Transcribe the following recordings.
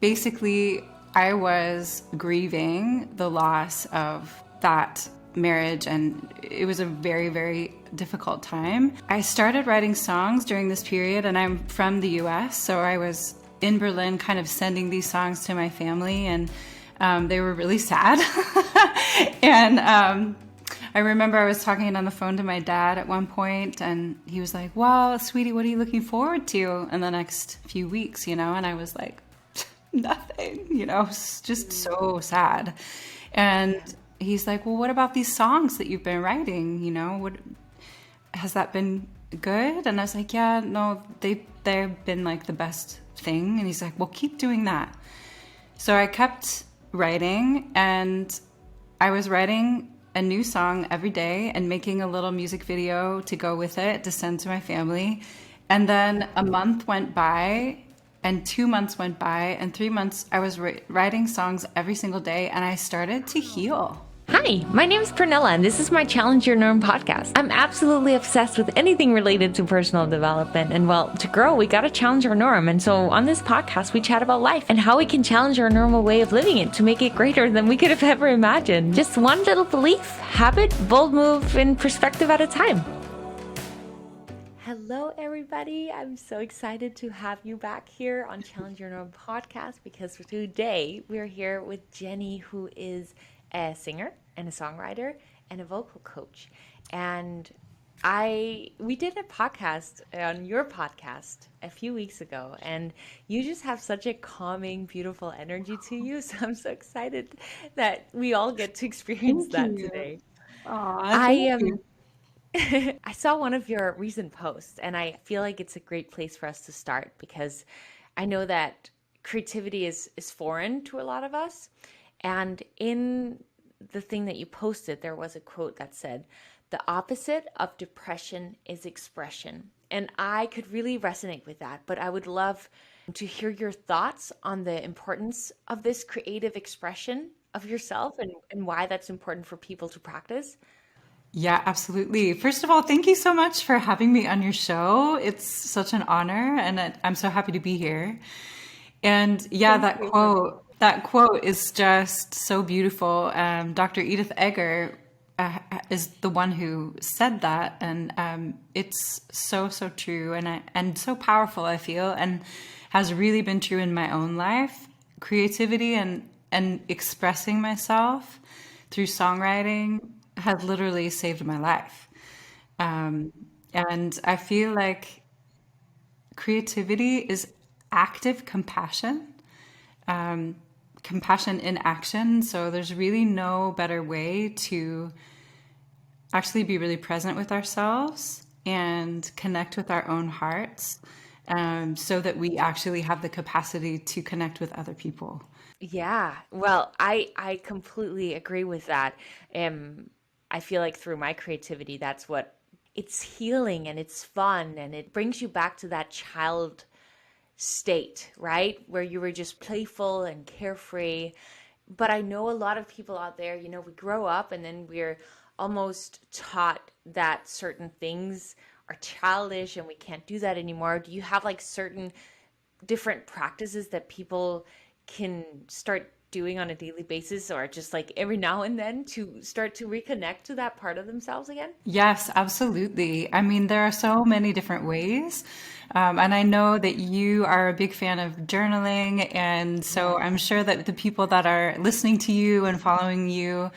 Basically, I was grieving the loss of that marriage, and it was a very, very difficult time. I started writing songs during this period, and I'm from the US, so I was in Berlin kind of sending these songs to my family, and they were really sad. And I remember I was talking on the phone to my dad at one point, and he was like, "Well, sweetie, what are you looking forward to in the next few weeks?" And I was like, nothing, it's just so sad. And he's like, "Well, what about these songs that you've been writing? What has that been good?" And I was like, "Yeah, no, they've been like the best thing." And he's like, "Well, keep doing that." So I kept writing, and I was writing a new song every day and making a little music video to go with it to send to my family. And then a month went by, and 2 months went by, and 3 months. I was writing songs every single day, and I started to heal. Hi, my name is Pernilla, and this is my Challenge Your Norm podcast. I'm absolutely obsessed with anything related to personal development. And well, to grow, we got to challenge our norm. And so on this podcast, we chat about life and how we can challenge our normal way of living it to make it greater than we could have ever imagined. Just one little belief, habit, bold move, and perspective at a time. Hello, everybody. I'm so excited to have you back here on Challenge Your Norm podcast because today we're here with Jenny, who is a singer and a songwriter and a vocal coach. And we did a podcast on your podcast a few weeks ago, and you just have such a calming, beautiful energy to you. So I'm so excited that we all get to experience that today. Aw, I thank am you. I saw one of your recent posts, and I feel like it's a great place for us to start because I know that creativity is foreign to a lot of us. And in the thing that you posted, there was a quote that said, "The opposite of depression is expression." And I could really resonate with that, but I would love to hear your thoughts on the importance of this creative expression of yourself and why that's important for people to practice. Yeah, absolutely. First of all, thank you so much for having me on your show. It's such an honor, and I'm so happy to be here. And yeah, Thank that you for quote is just so beautiful. Dr. Edith Eger is the one who said that, and it's so so true, and so powerful. I feel, and has really been true in my own life. Creativity and expressing myself through songwriting has literally saved my life. Um, and I feel like creativity is active compassion, compassion in action. So there's really no better way to actually be really present with ourselves and connect with our own hearts, so that we actually have the capacity to connect with other people. Yeah, well, I completely agree with that. I feel like through my creativity, that's what it's healing and it's fun and it brings you back to that child state, right? Where you were just playful and carefree. But I know a lot of people out there, we grow up and then we're almost taught that certain things are childish and we can't do that anymore. Do you have like certain different practices that people can start doing on a daily basis or just like every now and then to start to reconnect to that part of themselves again? Yes, absolutely. I mean, there are so many different ways. And I know that you are a big fan of journaling. And so I'm Yes. sure that the people that are listening to you and following you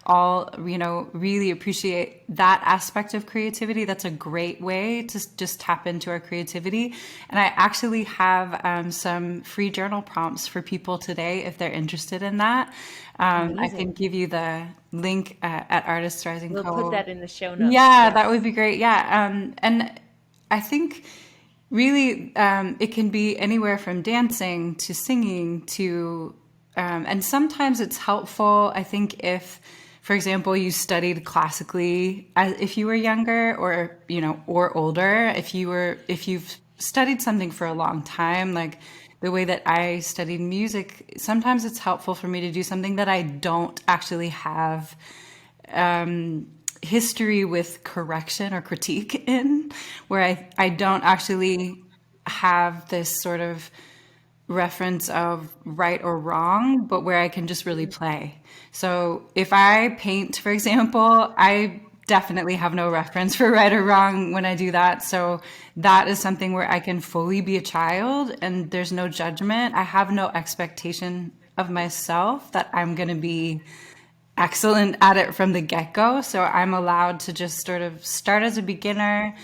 all, really appreciate that aspect of creativity. That's a great way to just tap into our creativity. And I actually have some free journal prompts for people today if they're interested in that. I can Amazing. give you the link at Artists Rising We'll put Co. that in the show notes. Yeah, that would Yes. be great. Yeah. And I think really it can be anywhere from dancing to singing to, and sometimes it's helpful, I think, if, for example, you studied classically if you were younger or, or older, if you've studied something for a long time, like the way that I studied music, sometimes it's helpful for me to do something that I don't actually have history with correction or critique in, where I don't actually have this sort of reference of right or wrong, but where I can just really play. So if I paint, for example, I definitely have no reference for right or wrong when I do that. So that is something where I can fully be a child and there's no judgment. I have no expectation of myself that I'm going to be excellent at it from the get go. So I'm allowed to just sort of start as a beginner,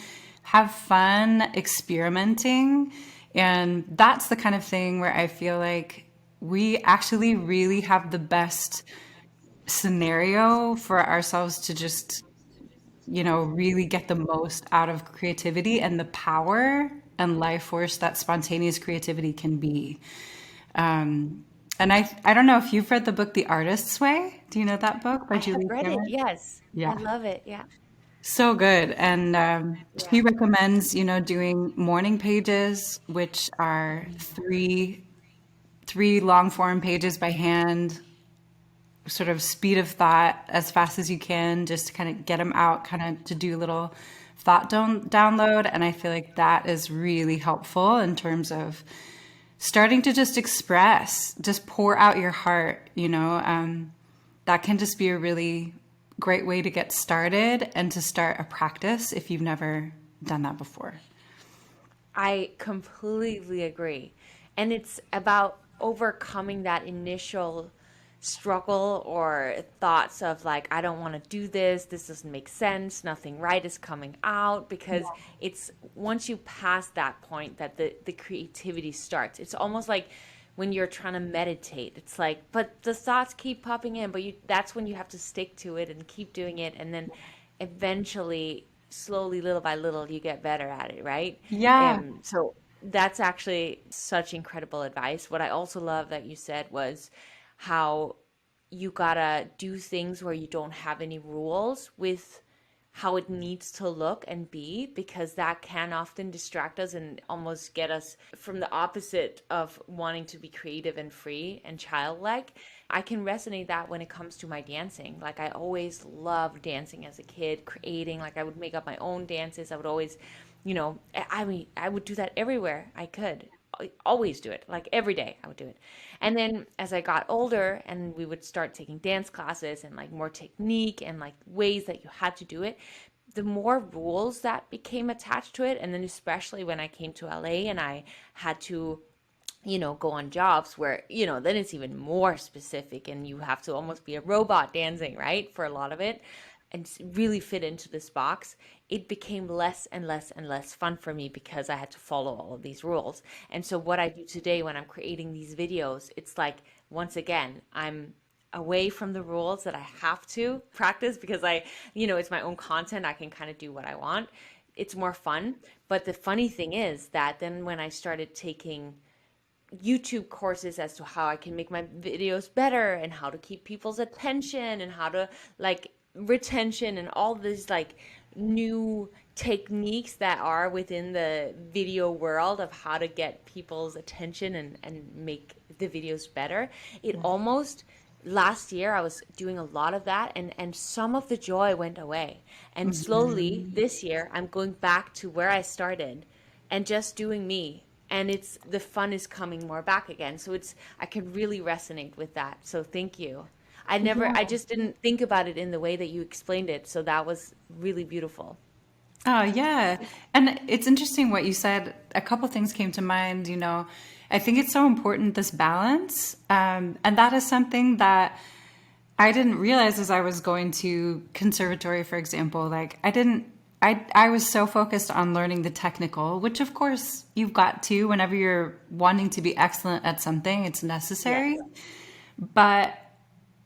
have fun experimenting. And that's the kind of thing where I feel like we actually really have the best scenario for ourselves to just, really get the most out of creativity and the power and life force that spontaneous creativity can be. And I don't know if you've read the book The Artist's Way. Do you know that book by I have Julie read it. Taymor? Yes. I Yeah, love it. Yeah. so good. And Yeah. she recommends, doing morning pages, which are three long form pages by hand, sort of speed of thought as fast as you can, just to kind of get them out, kind of to do a little thought download. And I feel like that is really helpful in terms of starting to just express, just pour out your heart, that can just be a really great way to get started and to start a practice if you've never done that before. I completely agree. And it's about overcoming that initial struggle or thoughts of like, I don't want to do this. This doesn't make sense. Nothing right is coming out because it's once you pass that point that the creativity starts. It's almost like when you're trying to meditate. It's like, but the thoughts keep popping in, but that's when you have to stick to it and keep doing it. And then eventually, slowly, little by little, you get better at it, right? Yeah. So that's actually such incredible advice. What I also love that you said was how you gotta do things where you don't have any rules with how it needs to look and be, because that can often distract us and almost get us from the opposite of wanting to be creative and free and childlike. I can resonate that when it comes to my dancing. Like I always loved dancing as a kid, creating, like I would make up my own dances. I would always, I mean, I would do that everywhere I could. I always do it, like every day I would do it. And then as I got older and we would start taking dance classes and like more technique and like ways that you had to do it, the more rules that became attached to it. And then especially when I came to LA and I had to go on jobs where, then it's even more specific and you have to almost be a robot dancing, right? For a lot of it and really fit into this box, it became less and less and less fun for me because I had to follow all of these rules. And so what I do today when I'm creating these videos, it's like, once again, I'm away from the rules that I have to practice because it's my own content. I can kind of do what I want. It's more fun. But the funny thing is that then when I started taking YouTube courses as to how I can make my videos better and how to keep people's attention and how to like retention and all these like new techniques that are within the video world of how to get people's attention and make the videos better. It almost last year I was doing a lot of that and some of the joy went away. And slowly this year I'm going back to where I started and just doing me, and it's the fun is coming more back again. So I can really resonate with that, so thank you. I just didn't think about it in the way that you explained it, so that was really beautiful. Oh, yeah. And it's interesting what you said. A couple things came to mind. I think it's so important, this balance. And that is something that I didn't realize as I was going to conservatory, for example. Like, I was so focused on learning the technical, which of course you've got to whenever you're wanting to be excellent at something, it's necessary. Yes. But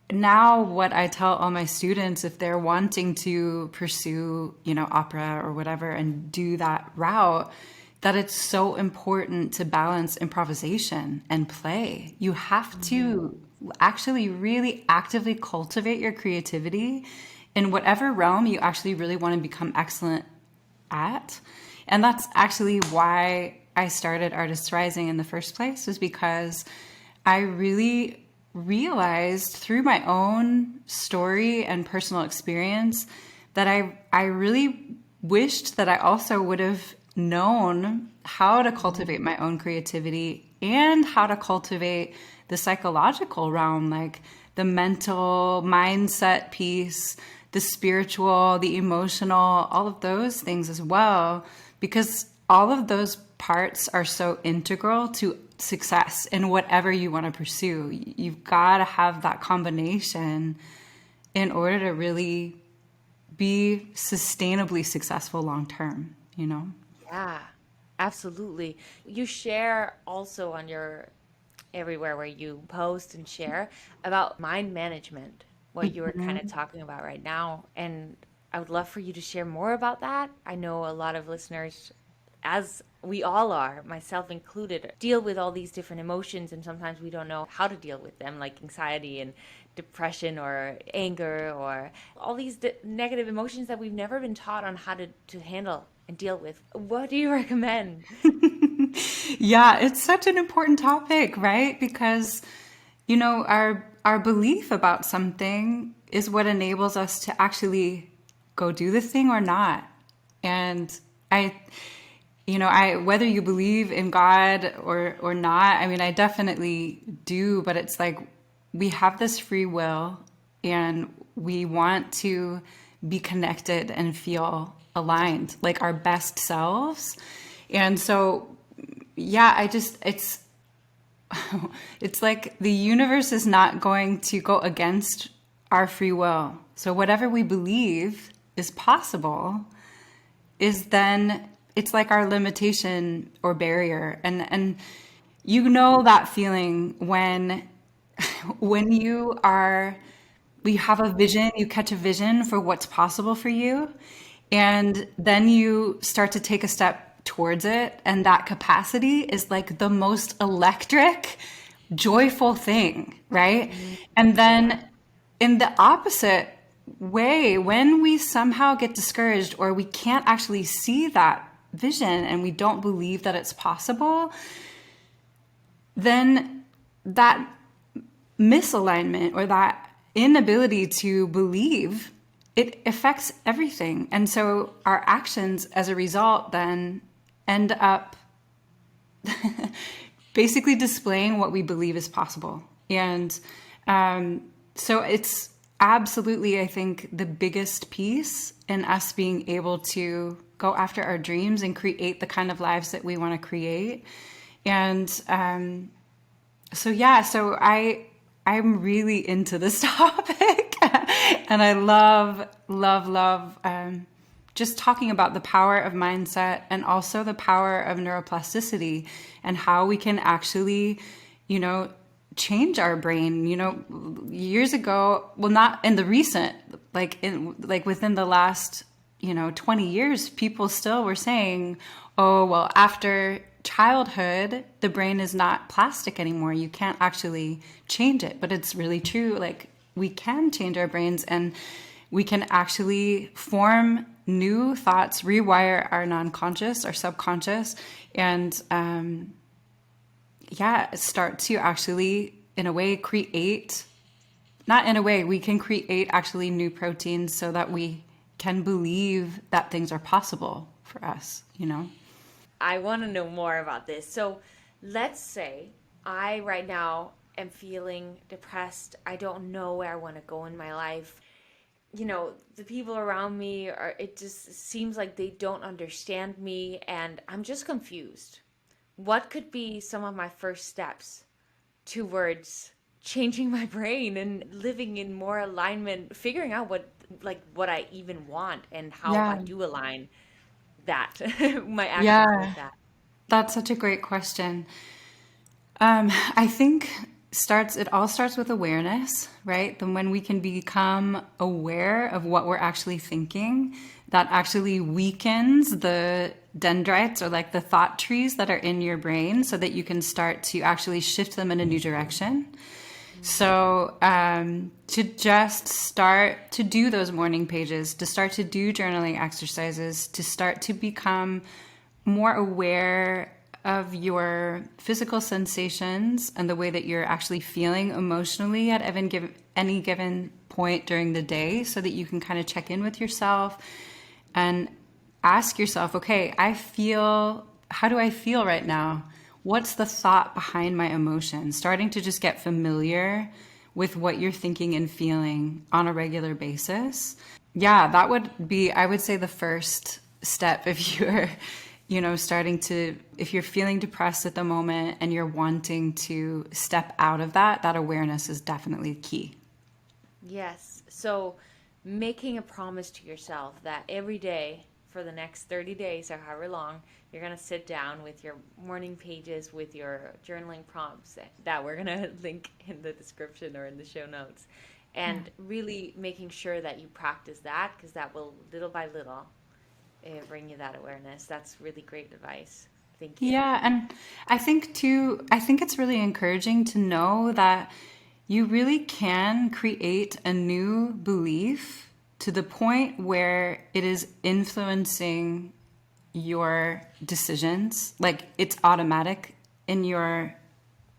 now what I tell all my students, if they're wanting to pursue, opera or whatever and do that route, that it's so important to balance improvisation and play. You have to actually really actively cultivate your creativity in whatever realm you actually really want to become excellent at. And that's actually why I started Artists Rising in the first place, was because I really realized through my own story and personal experience that I really wished that I also would have known how to cultivate my own creativity and how to cultivate the psychological realm, like the mental mindset piece, the spiritual, the emotional, all of those things as well, because all of those parts are so integral to success in whatever you want to pursue. You've got to have that combination in order to really be sustainably successful long term, you know? Yeah, absolutely. You share also on your everywhere where you post and share about mind management, what you were kind of talking about right now. And I would love for you to share more about that. I know a lot of listeners, as we all are, myself included, deal with all these different emotions, and sometimes we don't know how to deal with them, like anxiety and depression or anger or all these negative emotions that we've never been taught on how to handle and deal with. What do you recommend? Yeah, it's such an important topic, right? Because, you know, our belief about something is what enables us to actually go do the thing or not. And I, you know, I whether you believe in God or not, I mean, I definitely do, but it's like we have this free will and we want to be connected and feel aligned, like our best selves. And so yeah, it's like the universe is not going to go against our free will. So whatever we believe is possible is then it's like our limitation or barrier. And you know that feeling when when you have a vision, you catch a vision for what's possible for you, and then you start to take a step towards it, and that capacity is like the most electric, joyful thing, right? And Yeah. then in the opposite way, when we somehow get discouraged or we can't actually see that vision and we don't believe that it's possible, then that misalignment or that inability to believe, it affects everything. And so our actions as a result then end up basically displaying what we believe is possible. And so it's absolutely, I think, the biggest piece in us being able to go after our dreams and create the kind of lives that we want to create. And so yeah, so I'm really into this topic, and I love just talking about the power of mindset and also the power of neuroplasticity and how we can actually, you know, change our brain. You know, years ago, well, not in the recent, like within the last, you know, 20 years, people still were saying, oh, well, after childhood, the brain is not plastic anymore. You can't actually change it. But it's really true. Like, we can change our brains and we can actually form new thoughts, rewire our non-conscious, our subconscious, and yeah, start to actually, in a way, create, not in a way, we can create actually new proteins so that we can believe that things are possible for us, you know? I want to know more about this. So let's say I right now am feeling depressed. I don't know where I want to go in my life. You know, the people around me are, it just seems like they don't understand me and I'm just confused. What could be some of my first steps towards changing my brain and living in more alignment, figuring out what I even want and how I Yeah. do align that my actions with Yeah. that. That's such a great question. I think it all starts with awareness, right? Then when we can become aware of what we're actually thinking, that actually weakens the dendrites or like the thought trees that are in your brain so that you can start to actually shift them in a new direction. So to just start to do those morning pages, to start to do journaling exercises, to start to become more aware of your physical sensations and the way that you're actually feeling emotionally at any given point during the day so that you can kind of check in with yourself and ask yourself, okay, how do I feel right now? what's the thought behind my emotion? Starting to just get familiar with what you're thinking and feeling on a regular basis. Yeah, that would be, I would say, the first step if you're, starting to, if you're feeling depressed at the moment and you're wanting to step out of that, that awareness is definitely key. Yes. So making a promise to yourself that every day for the next 30 days or however long, you're going to sit down with your morning pages, with your journaling prompts that we're going to link in the description or in the show notes. Yeah. And really making sure that you practice that, because that will little by little bring you that awareness. That's really great advice. Thank you. Yeah, and I think too, I think it's really encouraging to know that you really can create a new belief to the point where it is influencing your decisions. Like it's automatic in your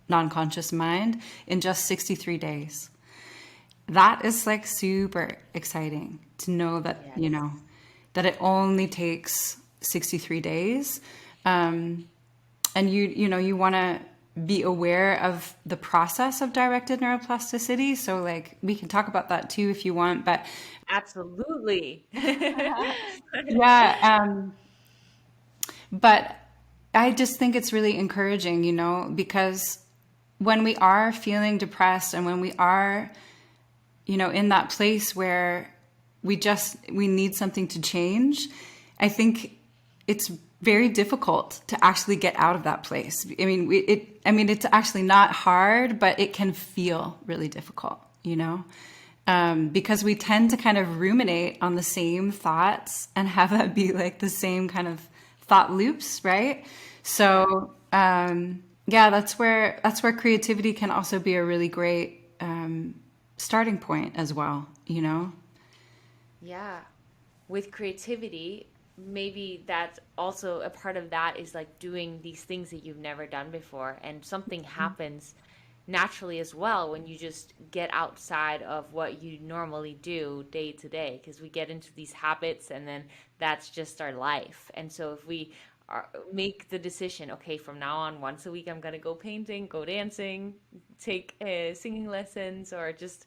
non-conscious mind in just 63 days. That is like super exciting to know that, Yes. that it only takes 63 days. And you want to be aware of the process of directed neuroplasticity. So like we can talk about that too if you want, but Absolutely. yeah, but I just think it's really encouraging, because when we are feeling depressed and when we are, in that place where we need something to change, I think it's very difficult to actually get out of that place. It's actually not hard, but it can feel really difficult, because we tend to kind of ruminate on the same thoughts and have that be like the same kind of thought loops, right? So, yeah, that's where creativity can also be a really great starting point as well. Yeah. With creativity, maybe that's also a part of that is like doing these things that you've never done before. And something happens naturally as well when you just get outside of what you normally do day to day, because we get into these habits and then that's just our life. And so if we make the decision, okay, from now on, once a week, I'm going to go painting, go dancing, take singing lessons, or just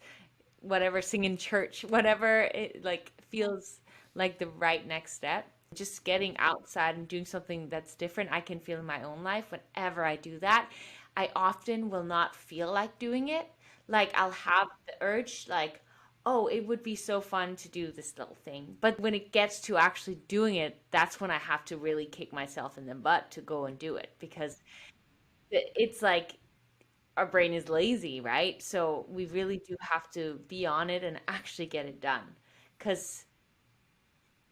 whatever, sing in church, whatever it like feels like the right next step. Just getting outside and doing something that's different, I can feel in my own life whenever I do that. I often will not feel like doing it. Like I'll have the urge, like, oh, it would be so fun to do this little thing. But when it gets to actually doing it, that's when I have to really kick myself in the butt to go and do it, because it's like our brain is lazy, right? So we really do have to be on it and actually get it done. Because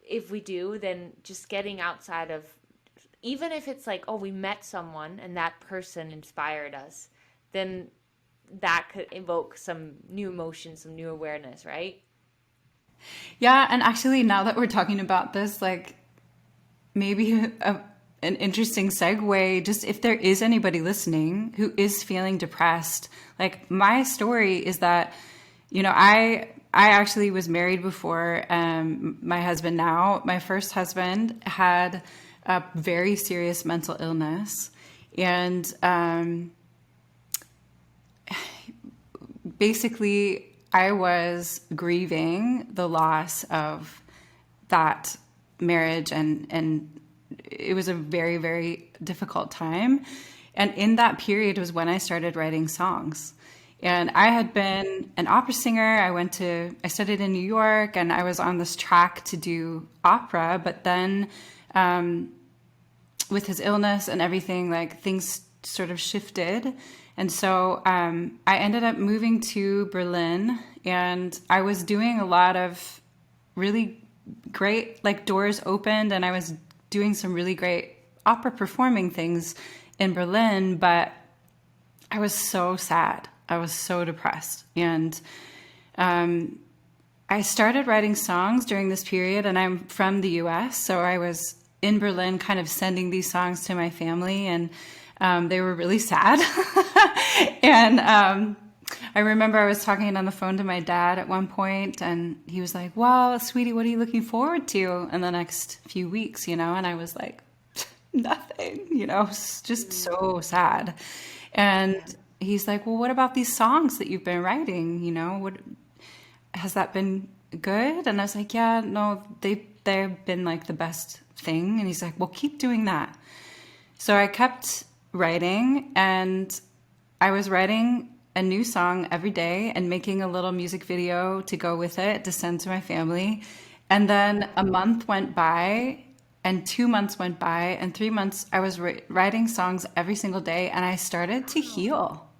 if we do, then just getting outside of, even if it's like, oh, we met someone and that person inspired us, then that could evoke some new emotion, some new awareness, right? Yeah, and actually, now that we're talking about this, like maybe an interesting segue, just if there is anybody listening who is feeling depressed, like my story is that, I actually was married before my husband now. My first husband had a very serious mental illness. And basically, I was grieving the loss of that marriage, and it was a very, very difficult time. And in that period was when I started writing songs. And I had been an opera singer. I studied in New York, and I was on this track to do opera. But then with his illness and everything, like things sort of shifted. And so I ended up moving to Berlin, and I was doing a lot of really great, like doors opened, and I was doing some really great opera performing things in Berlin, but I was so sad. I was so depressed. And I started writing songs during this period, and I'm from the US, so I was in Berlin kind of sending these songs to my family, and they were really sad. And I remember I was talking on the phone to my dad at one point, and he was like, "Well, sweetie, what are you looking forward to in the next few weeks?" And I was like, nothing, just so sad. And Yeah. he's like, well, what about these songs that you've been writing? What has that been good? And I was like, yeah, no, they've been like the best thing. And he's like, well, keep doing that. So I kept writing, and I was writing a new song every day and making a little music video to go with it to send to my family. And then a month went by, and 2 months went by, and 3 months. I was writing songs every single day, and I started to Wow. heal.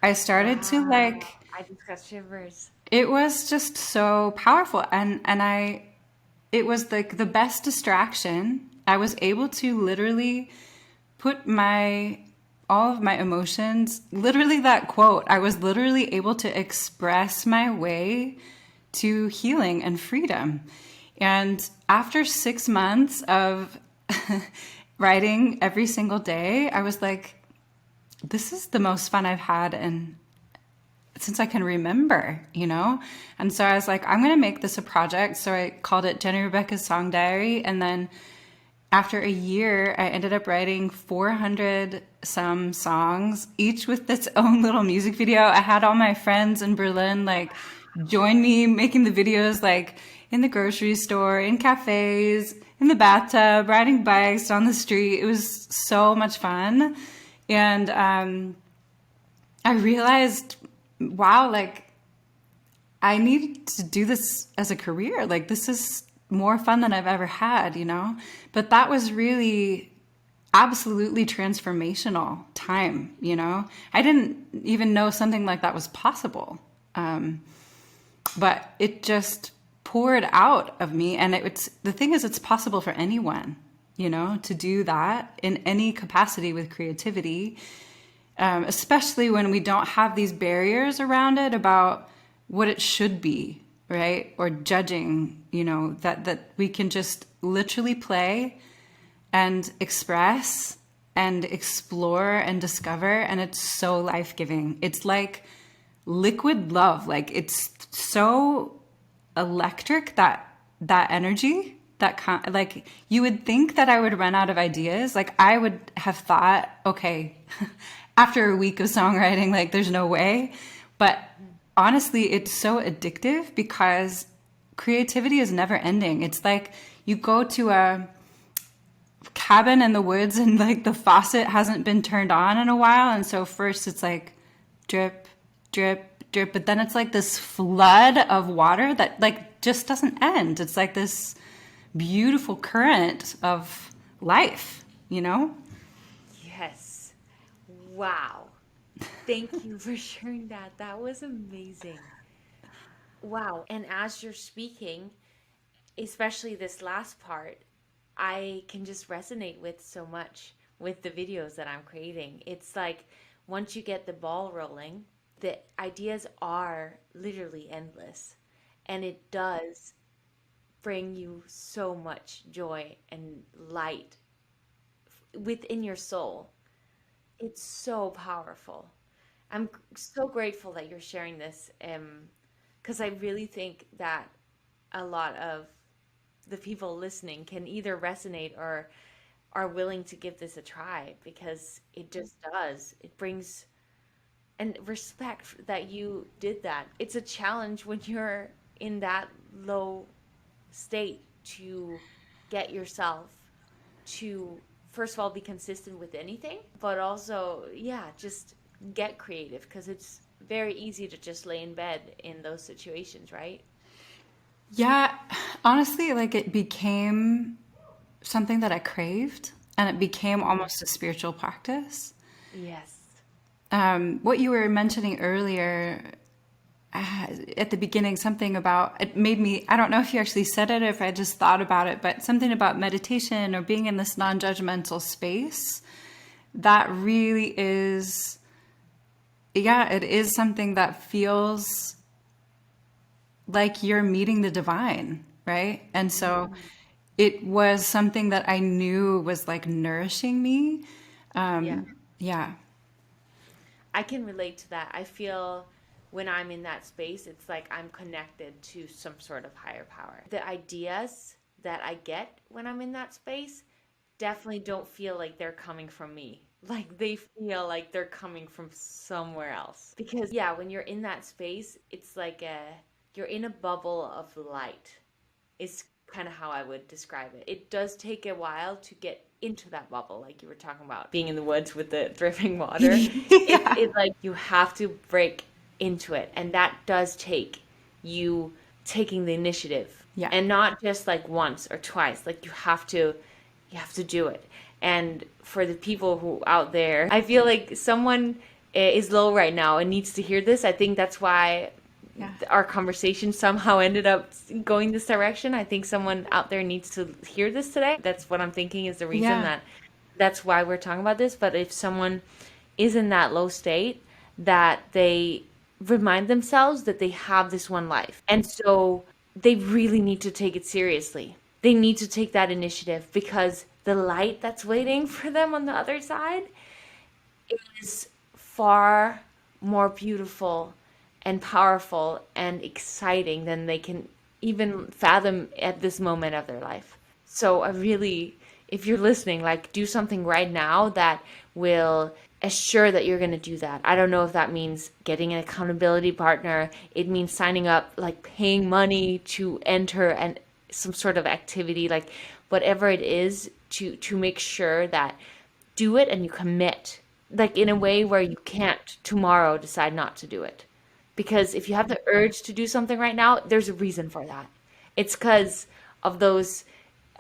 I started to Wow. like, I just got shivers. it was just so powerful. It was like the best distraction. I was able to literally put all of my emotions, literally that quote, I was literally able to express my way to healing and freedom. And after 6 months of writing every single day, I was like, this is the most fun I've had in since I can remember. And so I was like, I'm going to make this a project. So I called it Jenny Rebecca's Song Diary. And then after a year, I ended up writing 400 some songs, each with its own little music video. I had all my friends in Berlin like join me making the videos, like in the grocery store, in cafes, in the bathtub, riding bikes on the street. It was so much fun. And I realized, wow, like I need to do this as a career. Like this is more fun than I've ever had. But that was really absolutely transformational time. I didn't even know something like that was possible. But it just poured out of me. And the thing is, it's possible for anyone, to do that in any capacity with creativity, especially when we don't have these barriers around it about what it should be, right? Or judging, that we can just literally play and express and explore and discover. And it's so life-giving. It's like liquid love. Like it's so electric, that energy, like you would think that I would run out of ideas. Like I would have thought, okay, after a week of songwriting, like there's no way. But honestly, it's so addictive because creativity is never ending. It's like you go to a cabin in the woods and like the faucet hasn't been turned on in a while. And so first it's like drip, drip, drip. But then it's like this flood of water that like just doesn't end. It's like this beautiful current of life. Yes. Wow. Thank you for sharing that. That was amazing. Wow. And as you're speaking, especially this last part, I can just resonate with so much with the videos that I'm creating. It's like once you get the ball rolling, the ideas are literally endless. And it does bring you so much joy and light within your soul. It's so powerful. I'm so grateful that you're sharing this, because I really think that a lot of the people listening can either resonate or are willing to give this a try because it just does. It brings and respect that you did that. It's a challenge when you're in that low state to get yourself to first of all be consistent with anything, but also yeah, just get creative because it's very easy to just lay in bed in those situations, right? Yeah, honestly, like it became something that I craved, and it became almost a spiritual practice. Yes. What you were mentioning earlier at the beginning, something about it made me, I don't know if you actually said it or if I just thought about it, but something about meditation or being in this non judgmental space that really is, yeah, it is something that feels like you're meeting the divine, right? And so Mm, it was something that I knew was like nourishing me. yeah. Yeah. I can relate to that. I feel when I'm in that space, it's like I'm connected to some sort of higher power. The ideas that I get when I'm in that space definitely don't feel like they're coming from me. Like they feel like they're coming from somewhere else. Because yeah, when you're in that space, it's like you're in a bubble of light. Is kind of how I would describe it. It does take a while to get into that bubble, like you were talking about, being in the woods with the dripping water. Yeah. It's like you have to break into it, and that does take you taking the initiative, Yeah. and not just like once or twice. Like you have to do it. And for the people who out there, I feel like someone is low right now and needs to hear this. I think that's why Yeah. our conversation somehow ended up going this direction. I think someone out there needs to hear this today. That's what I'm thinking is the reason Yeah. that's why we're talking about this. But if someone is in that low state, that they remind themselves that they have this one life. And so they really need to take it seriously. They need to take that initiative because the light that's waiting for them on the other side is far more beautiful and powerful and exciting than they can even fathom at this moment of their life. So I really, if you're listening, like do something right now that will assure that you're going to do that. I don't know if that means getting an accountability partner. It means signing up, like paying money to enter and some sort of activity, like whatever it is to make sure that do it and you commit, like in a way where you can't tomorrow decide not to do it. Because if you have the urge to do something right now, there's a reason for that. It's because of those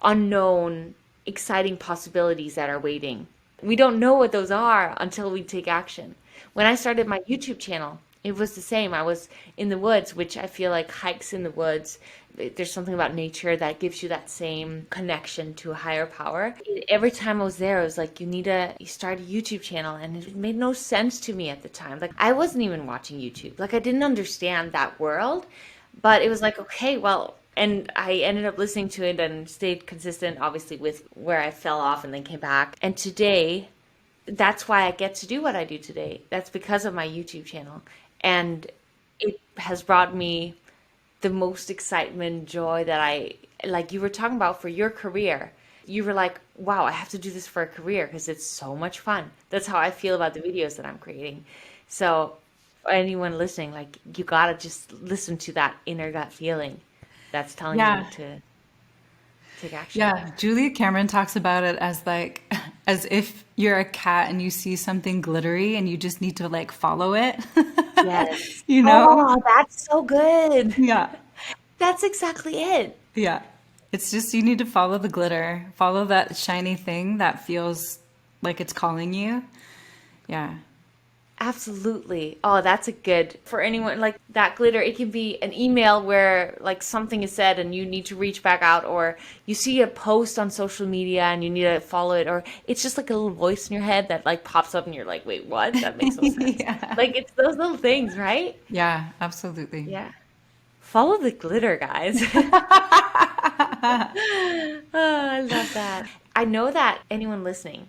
unknown, exciting possibilities that are waiting. We don't know what those are until we take action. When I started my YouTube channel, it was the same. I was in the woods, which I feel like hikes in the woods, there's something about nature that gives you that same connection to a higher power. Every time I was there, I was like, you start a YouTube channel. And it made no sense to me at the time. Like, I wasn't even watching YouTube. Like, I didn't understand that world. But it was like, okay, well, and I ended up listening to it and stayed consistent, obviously, with where I fell off and then came back. And today, that's why I get to do what I do today. That's because of my YouTube channel. And it has brought me the most excitement, joy that like you were talking about for your career. You were like, wow, I have to do this for a career because it's so much fun. That's how I feel about the videos that I'm creating. So for anyone listening, like you gotta just listen to that inner gut feeling that's telling you Yeah. to take action. Yeah. Julia Cameron talks about it as like, as if you're a cat and you see something glittery and you just need to like follow it, Yes. you know? Oh, that's so good. Yeah. That's exactly it. Yeah. It's just you need to follow the glitter, follow that shiny thing that feels like it's calling you. Yeah. Absolutely. Oh, that's a good for anyone like that glitter. It can be an email where like something is said and you need to reach back out, or you see a post on social media and you need to follow it, or it's just like a little voice in your head that like pops up and you're like, wait, what? That makes no sense. Yeah. Like it's those little things, right? Yeah, absolutely. Yeah. Follow the glitter, guys. Oh, I love that. I know that anyone listening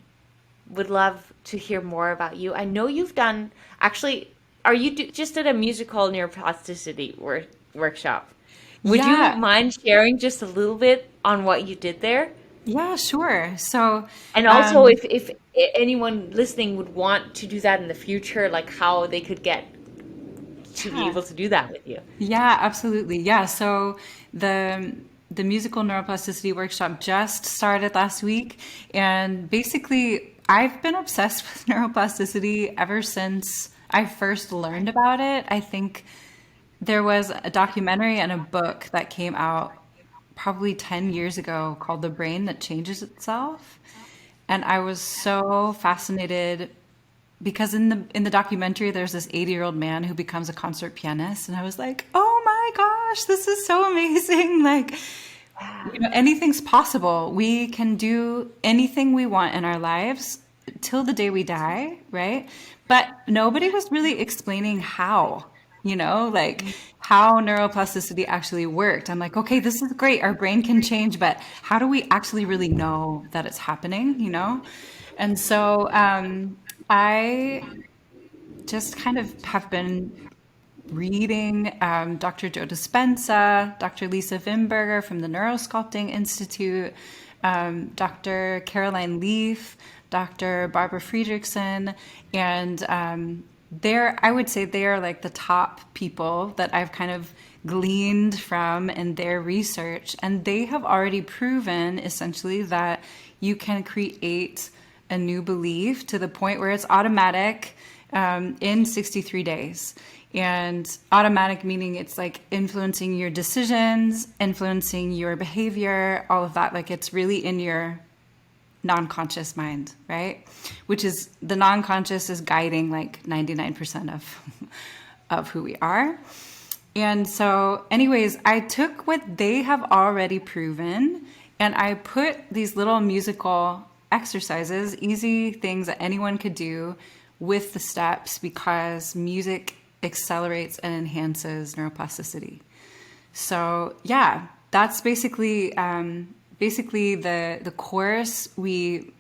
would love to hear more about you. I know you've done, actually, just did a musical neuroplasticity workshop. Would you Yeah. mind sharing just a little bit on what you did there? Yeah, sure. So, And also, um, if anyone listening would want to do that in the future, like how they could get to be yeah. able to do that with you. Yeah, absolutely. Yeah. So the musical neuroplasticity workshop just started last week, and basically I've been obsessed with neuroplasticity ever since I first learned about it. I think there was a documentary and a book that came out probably 10 years ago called The Brain That Changes Itself. And I was so fascinated because in the documentary there's this 80-year-old man who becomes a concert pianist, and I was like, "Oh my gosh, this is so amazing." Like, anything's possible. We can do anything we want in our lives till the day we die, right? But nobody was really explaining how, like how neuroplasticity actually worked. I'm like, okay, this is great. Our brain can change, but how do we actually really know that it's happening? And so I just kind of have been reading Dr. Joe Dispenza, Dr. Lisa Wimberger from the Neurosculpting Institute, Dr. Caroline Leaf, Dr. Barbara Friedrichsen, and I would say they are like the top people that I've kind of gleaned from in their research. And they have already proven essentially that you can create a new belief to the point where it's automatic in 63 days. And automatic meaning it's like influencing your decisions, influencing your behavior, all of that. Like it's really in your non-conscious mind, right? Which is the non-conscious is guiding like 99% of who we are. And so anyways, I took what they have already proven and I put these little musical exercises, easy things that anyone could do with the steps because music accelerates and enhances neuroplasticity. So yeah, that's basically the course. We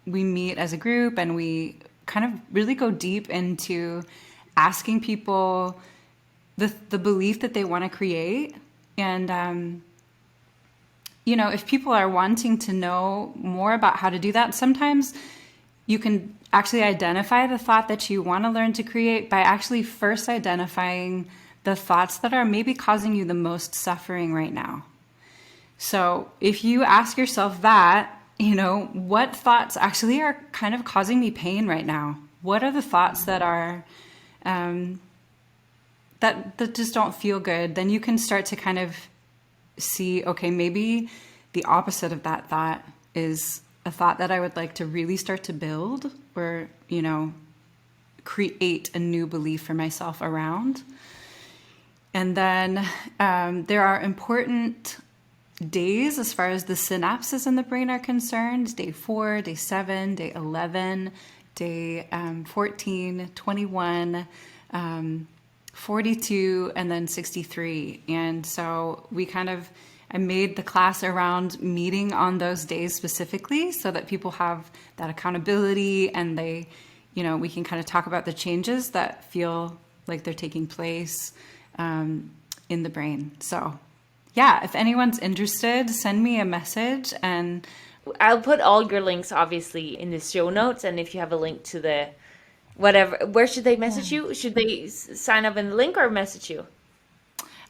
meet as a group and we kind of really go deep into asking people the belief that they want to create. And if people are wanting to know more about how to do that, sometimes you can actually identify the thought that you want to learn to create by actually first identifying the thoughts that are maybe causing you the most suffering right now. So if you ask yourself that, what thoughts actually are kind of causing me pain right now? What are the thoughts that are that just don't feel good? Then you can start to kind of see, okay, maybe the opposite of that thought is a thought that I would like to really start to build or, create a new belief for myself around. And then there are important days as far as the synapses in the brain are concerned. Day 4, day 7, day 11, day 14, 21, 42, and then 63. And so I made the class around meeting on those days specifically so that people have that accountability and we can kind of talk about the changes that feel like they're taking place in the brain. So yeah, if anyone's interested, send me a message and I'll put all your links obviously in the show notes. And if you have a link to the whatever, where should they message you? Should they sign up in the link or message you?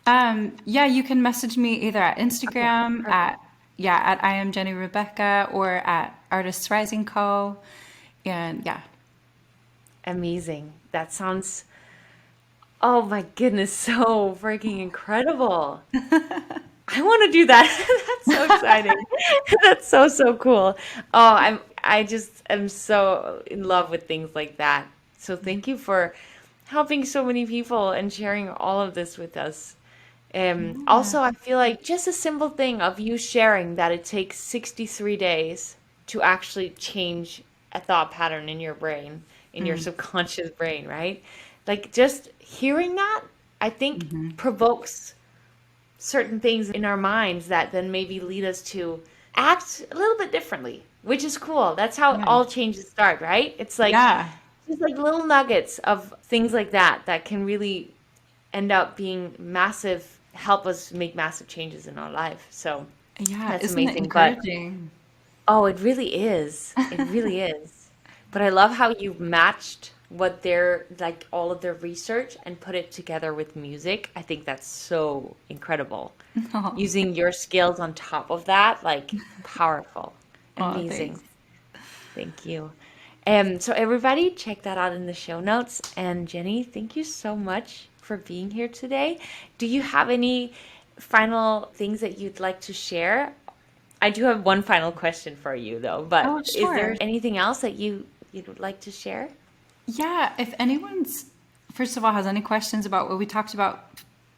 Yeah, you can message me either at Instagram at I am Jenny Rebecca or at Artists Rising Co. And yeah. Amazing. That sounds, oh my goodness, so freaking incredible. I want to do that. That's so exciting. That's so cool. Oh, I just am so in love with things like that. So thank you for helping so many people and sharing all of this with us. Also, I feel like just a simple thing of you sharing that it takes 63 days to actually change a thought pattern in your brain, in your subconscious brain, right? Like just hearing that, I think provokes certain things in our minds that then maybe lead us to act a little bit differently, which is cool. That's how Yeah. all changes start, right? It's like Yeah. just like little nuggets of things like that can really end up being massive, help us make massive changes in our life. So Yeah. that's Isn't it amazing. But encouraging? oh, it really is. It really is. But I love how you matched what their like all of their research and put it together with music. I think that's so incredible. Oh, Using your skills on top of that, like powerful. oh, thanks. Amazing. Thank you. So everybody check that out in the show notes. And Jenny, thank you so much for being here today. Do you have any final things that you'd like to share? I do have one final question for you though, but Oh, is there sure. anything else that you'd like to share? Yeah, if anyone's, first of all, has any questions about what we talked about,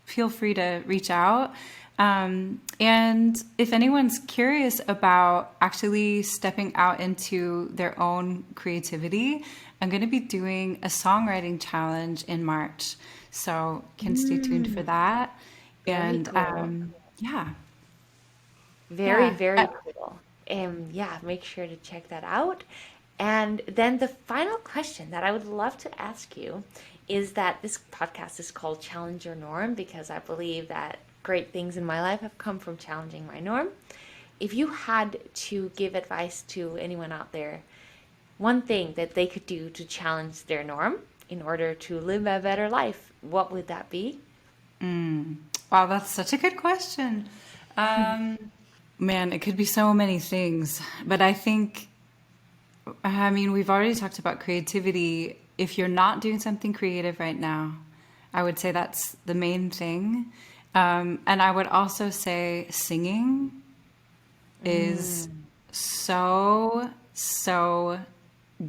feel free to reach out. And if anyone's curious about actually stepping out into their own creativity, I'm going to be doing a songwriting challenge in March. So can stay tuned for that. Very And cool. yeah, Very, yeah. very cool. Yeah, make sure to check that out. And then the final question that I would love to ask you is that this podcast is called Challenge Your Norm because I believe that great things in my life have come from challenging my norm. if you had to give advice to anyone out there, one thing that they could do to challenge their norm in order to live a better life, what would that be? Wow, that's such a good question. Um, Man, it could be so many things, but I think, I mean, we've already talked about creativity. If you're not doing something creative right now, I would say that's the main thing. And I would also say singing is so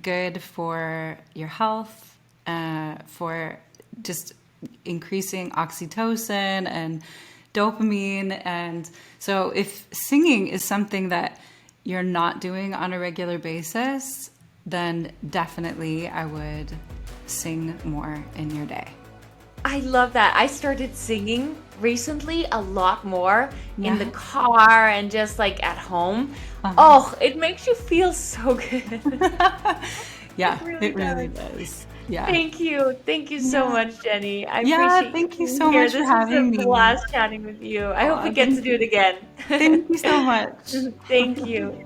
good for your health, for just increasing oxytocin and dopamine. And so, if singing is something that you're not doing on a regular basis, then definitely I would sing more in your day. I love that. I started singing recently a lot more in the Yeah. car and just like at home. Uh-huh. Oh, it makes you feel so good. Yeah, It really it really does. does. Yeah. Thank you. Thank you so Yeah. much, Jenny. I Yeah, appreciate you thank you being so here. much for This was a having me. blast chatting with you. I hope we Aw, get to do it again. thank you so much. Thank you.